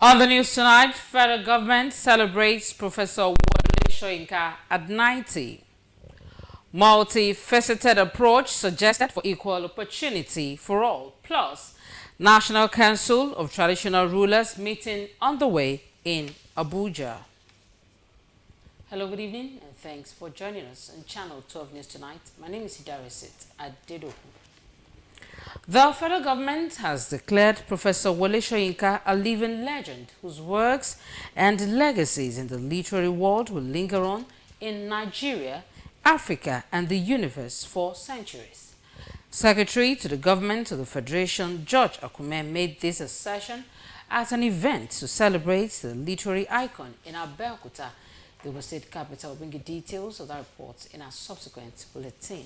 On the news tonight, federal government celebrates Professor Wole Soyinka at 90. Multifaceted approach suggested for equal opportunity for all. Plus, National Council of Traditional Rulers meeting on the way in Abuja. Hello, good evening, and thanks for joining us on Channel 12 News Tonight. My name is Idarisit Abeokuta. The federal government has declared Professor Wole Soyinka a living legend whose works and legacies in the literary world will linger on in Nigeria, Africa, and the universe for centuries. Secretary to the government of the Federation, George Akume, made this assertion at an event to celebrate the literary icon in Abeokuta, the Ogun State capital. We'll bring you details of that report in our subsequent bulletin.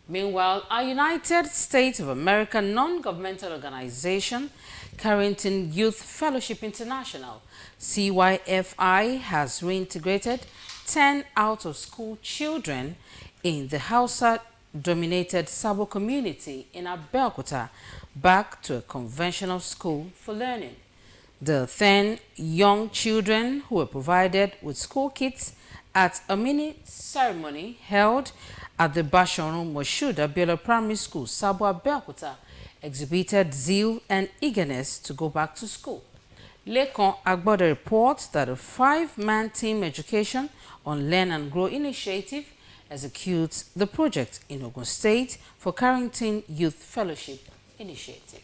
Meanwhile, a United States of America non-governmental organization, Carrington Youth Fellowship International, CYFI, has reintegrated 10 out-of-school children in the Hausa-dominated Sabo community in Abeokuta back to a conventional school for learning. The 10 young children who were provided with school kits at a mini ceremony held at the Bashorun Moshood Abiola Primary School, Sabo Abeokuta, exhibited zeal and eagerness to go back to school. Lekon Agboda reports that a 5-man team education on Learn and Grow initiative executes the project in Ogun State for Carrington Youth Fellowship Initiative.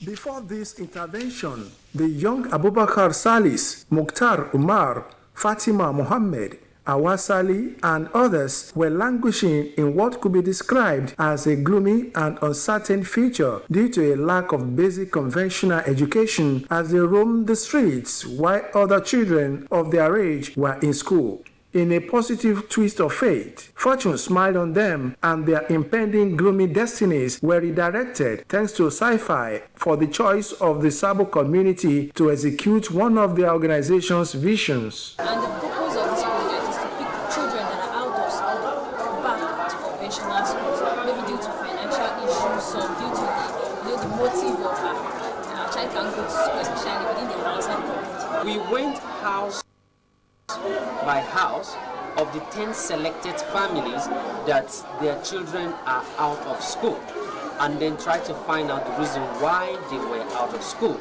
Before this intervention, the young Abubakar Salis, Mukhtar Umar, Fatima Mohammed, Awasali, and others were languishing in what could be described as a gloomy and uncertain future due to a lack of basic conventional education as they roamed the streets while other children of their age were in school. In a positive twist of fate, fortune smiled on them and their impending gloomy destinies were redirected thanks to sci-fi for the choice of the Sabo community to execute one of their organization's visions. And the purpose of this project is to pick children that are out of school back to conventional schools, maybe due to financial issues or due to the motive of our child can go to school, especially within the Hausa community. We went house by house of the 10 selected families that their children are out of school, and then try to find out the reason why they were out of school.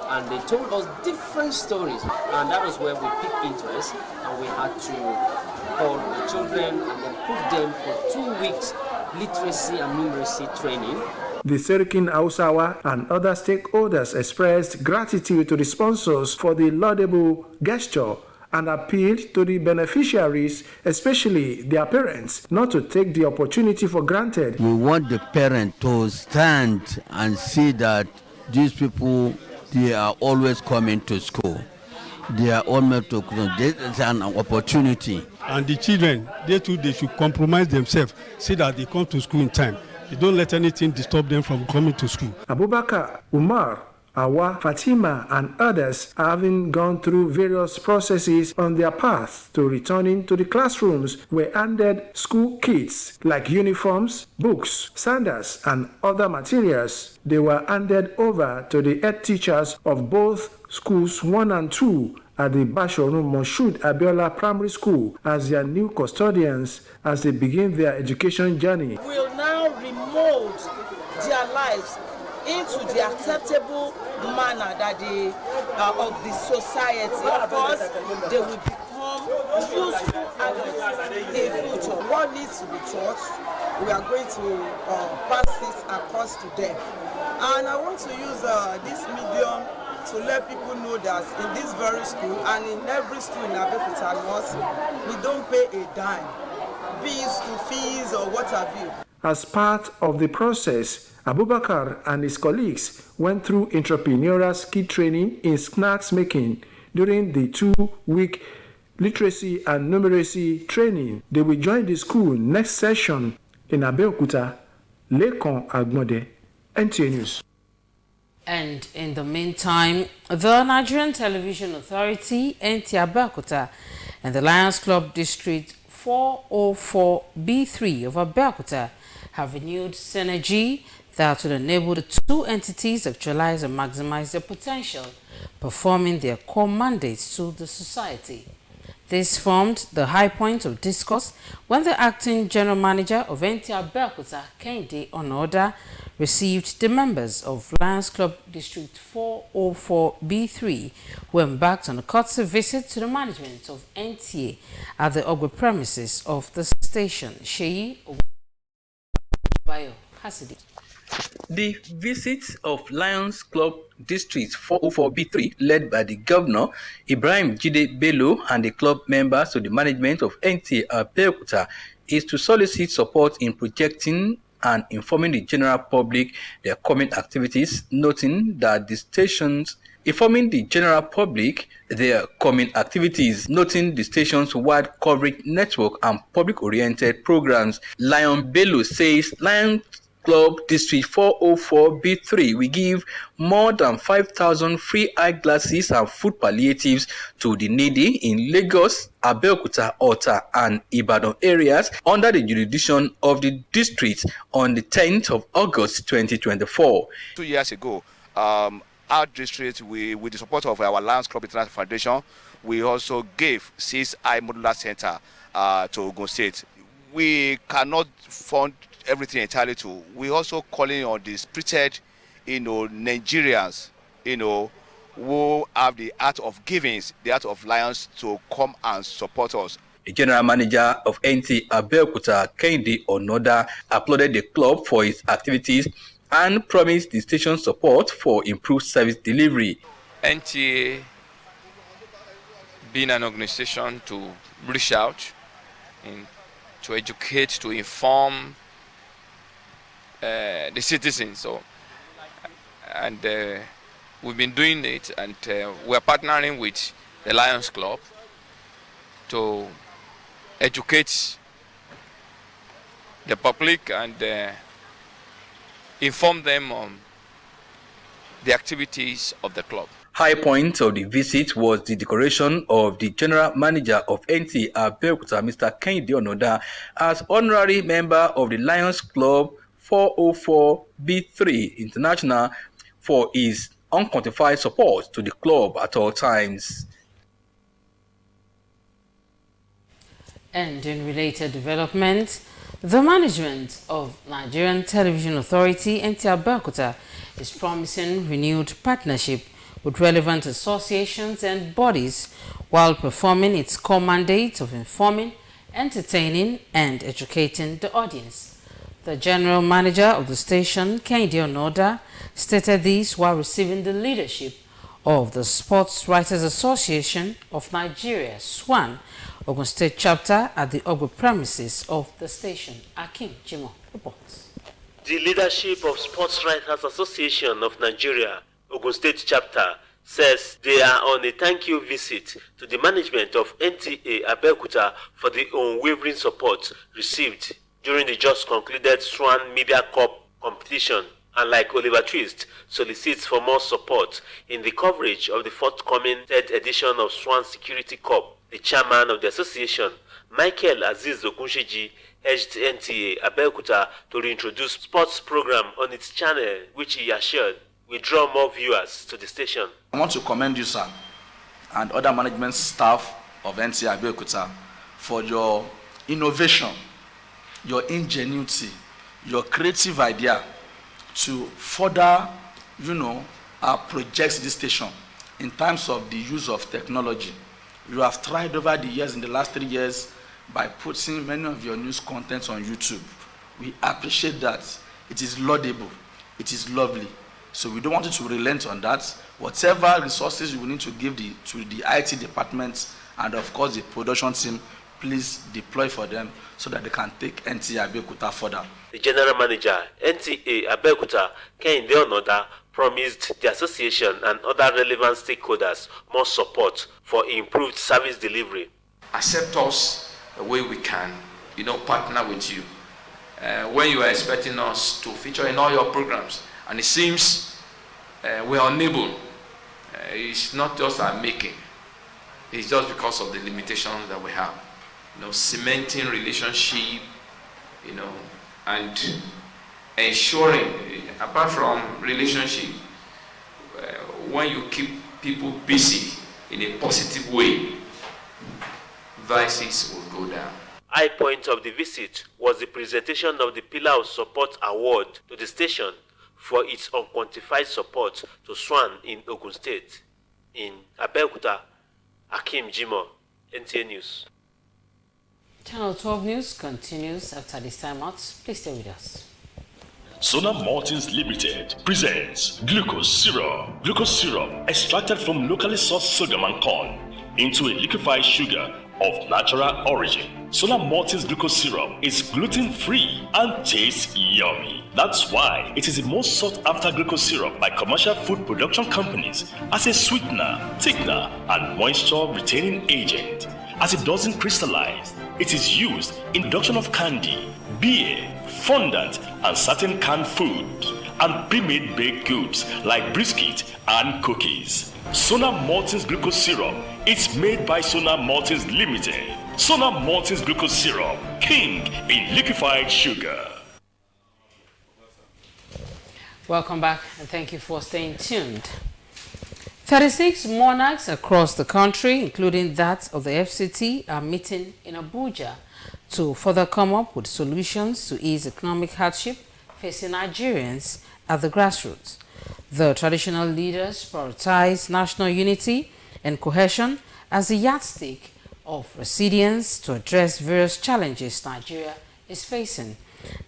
And they told us different stories, and that was where we picked interest, and we had to call the children and then put them for 2 weeks literacy and numeracy training. The Serikin Hausawa and other stakeholders expressed gratitude to the sponsors for the laudable gesture and appealed to the beneficiaries, especially their parents, not to take the opportunity for granted. We want the parent to stand and see that these people, they are always coming to school. They are always to school. There's an opportunity. And the children, they too, they should compromise themselves, see that they come to school in time. They don't let anything disturb them from coming to school. Abubakar, Umar, Awa, Fatima, and others, having gone through various processes on their path to returning to the classrooms, were handed school kits like uniforms, books, sandals, and other materials. They were handed over to the head teachers of both schools 1 and 2 at the Bashorun Moshood Abiola Primary School as their new custodians as they begin their education journey. We will now remold their lives into the acceptable manner that they of the society. Of course, they will become useful in future. What needs to be taught, we are going to pass it across to them. And I want to use this medium to let people know that in this very school and in every school in Abeokuta North, we don't pay a dime, be it school fees or what have you. As part of the process, Abubakar and his colleagues went through entrepreneurial skill training in snacks making during the 2-week literacy and numeracy training. They will join the school next session in Abeokuta. Lekon Agboda, NTA News. And in the meantime, the Nigerian Television Authority, NTA Abeokuta, and the Lions Club District 404B3 of Abeokuta have renewed synergy that will enable the two entities actualize and maximize their potential, performing their core mandates to the society. This formed the high point of discourse when the acting general manager of NTA Abeokuta, Kehinde Onoda, received the members of Lions Club District 404B3 who embarked on a courtesy visit to the management of NTA at the Ogwe premises of the station. Sheyi Obayo Hasidi. The visit of Lions Club District 404B3, led by the governor, Ibrahim Jide Bello, and the club members to the management of NTA Abeokuta, is to solicit support in projecting and informing the general public their coming activities, noting that the station's wide coverage network and public-oriented programs. Lion Bello says Lions Club District 404B3 will give more than 5,000 free eyeglasses and food palliatives to the needy in Lagos, Abeokuta, Ota, and Ibadan areas under the jurisdiction of the district on the 10th of August 2024. 2 years ago, our district, with the support of our Lions Club International Foundation, we also gave 6 eye modular center to Ogun State. We cannot fund everything entirely too. We also calling on the spirited, Nigerians, who have the art of giving, the art of lions, to come and support us. The general manager of NTA Abeokuta, Kehinde Onoda, applauded the club for its activities and promised the station support for improved service delivery. NTA being an organization to reach out, to educate, to inform the citizens, and we've been doing it, and we're partnering with the Lions Club to educate the public and inform them on the activities of the club. High point of the visit was the decoration of the general manager of NTA Abeokuta, Mr. Kehinde Onoda, as honorary member of the Lions Club 404B3 International for his unquantified support to the club at all times. And in related developments, the management of Nigerian Television Authority, NTA Abeokuta, is promising renewed partnership with relevant associations and bodies while performing its core mandate of informing, entertaining, and educating the audience. The general manager of the station, Kehinde Onoda, stated this while receiving the leadership of the Sports Writers Association of Nigeria, SWAN, Ogun State chapter at the Ogwe premises of the station. Akin Jimo reports. The leadership of Sports Writers Association of Nigeria, Ogun State chapter, says they are on a thank you visit to the management of NTA Abeokuta for the unwavering support received during the just concluded Swan Media Cup competition, and like Oliver Twist, solicits for more support in the coverage of the forthcoming 3rd edition of Swan Security Cup. The chairman of the association, Michael Aziz Ogunseji, urged NTA Abeokuta to reintroduce sports program on its channel, which he assured will draw more viewers to the station. I want to commend you, sir, and other management staff of NTA Abeokuta for your innovation, your ingenuity, your creative idea to further, project this station in terms of the use of technology. You have tried over the years, in the last 3 years, by putting many of your news contents on YouTube. We appreciate that. It is laudable. It is lovely. So we don't want you to relent on that. Whatever resources you will need to give to the IT department and of course the production team, please deploy for them so that they can take NTA Abeokuta further. The general manager, NTA Abeokuta, Kehinde Onoda, promised the association and other relevant stakeholders more support for improved service delivery. Accept us the way we can, partner with you. When you are expecting us to feature in all your programs, and it seems we are unable, it's not just our making, it's just because of the limitations that we have. cementing relationship, and ensuring, apart from relationship, when you keep people busy in a positive way, vices will go down. High point of the visit was the presentation of the Pillar of Support Award to the station for its unquantified support to SWAN in Ogun State. In Abeokuta, Akim Jimo, NTA News. Channel 12 News continues after this time out. Please stay with us. Sona Martins Limited presents glucose syrup. Glucose syrup extracted from locally sourced sorghum and corn into a liquefied sugar of natural origin. Sona Martins glucose syrup is gluten-free and tastes yummy. That's why it is the most sought-after glucose syrup by commercial food production companies as a sweetener, thickener, and moisture-retaining agent. As it doesn't crystallize, it is used in production of candy, beer, fondant, and certain canned food, and pre-made baked goods like brisket and cookies. Sona Martins glucose syrup is made by Sona Martins Limited. Sona Martins glucose syrup, king in liquefied sugar. Welcome back and thank you for staying tuned. 36 monarchs across the country, including that of the FCT, are meeting in Abuja to further come up with solutions to ease economic hardship facing Nigerians at the grassroots. The traditional leaders prioritize national unity and cohesion as the yardstick of resilience to address various challenges Nigeria is facing.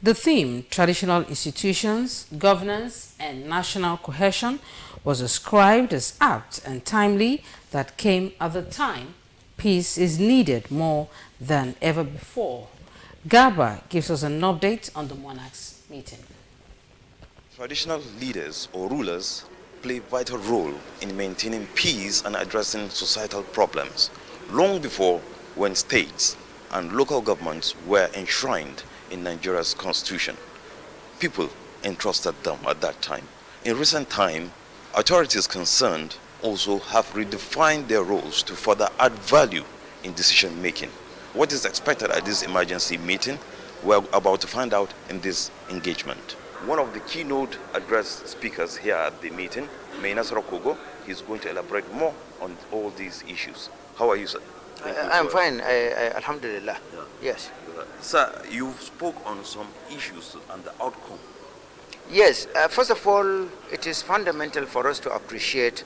The theme, Traditional Institutions, Governance and National Cohesion, was described as apt and timely that came at the time peace is needed more than ever before. Garba gives us an update on the monarchs meeting. Traditional leaders or rulers play a vital role in maintaining peace and addressing societal problems long before when states and local governments were enshrined in Nigeria's constitution. People entrusted them at that time. In recent time, authorities concerned also have redefined their roles to further add value in decision making. What is expected at this emergency meeting, we're about to find out in this engagement. One of the keynote address speakers here at the meeting, Mainasra Kogo, is going to elaborate more on all these issues. How are you, sir? I'm fine, Alhamdulillah. Yeah. Yes. Sir, you spoke on some issues and the outcome. Yes, first of all, it is fundamental for us to appreciate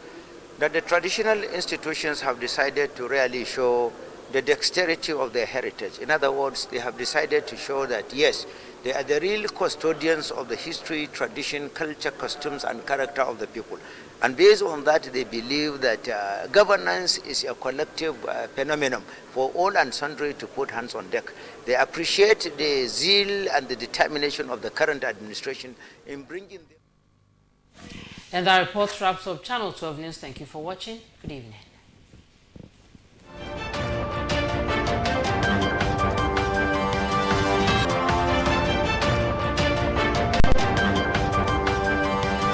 that the traditional institutions have decided to really show the dexterity of their heritage. In other words, they have decided to show that, yes, they are the real custodians of the history, tradition, culture, customs, and character of the people. And based on that, they believe that governance is a collective phenomenon for all and sundry to put hands on deck. They appreciate the zeal and the determination of the current administration in bringing them. And that report wraps up Channel 12 News. Thank you for watching. Good evening.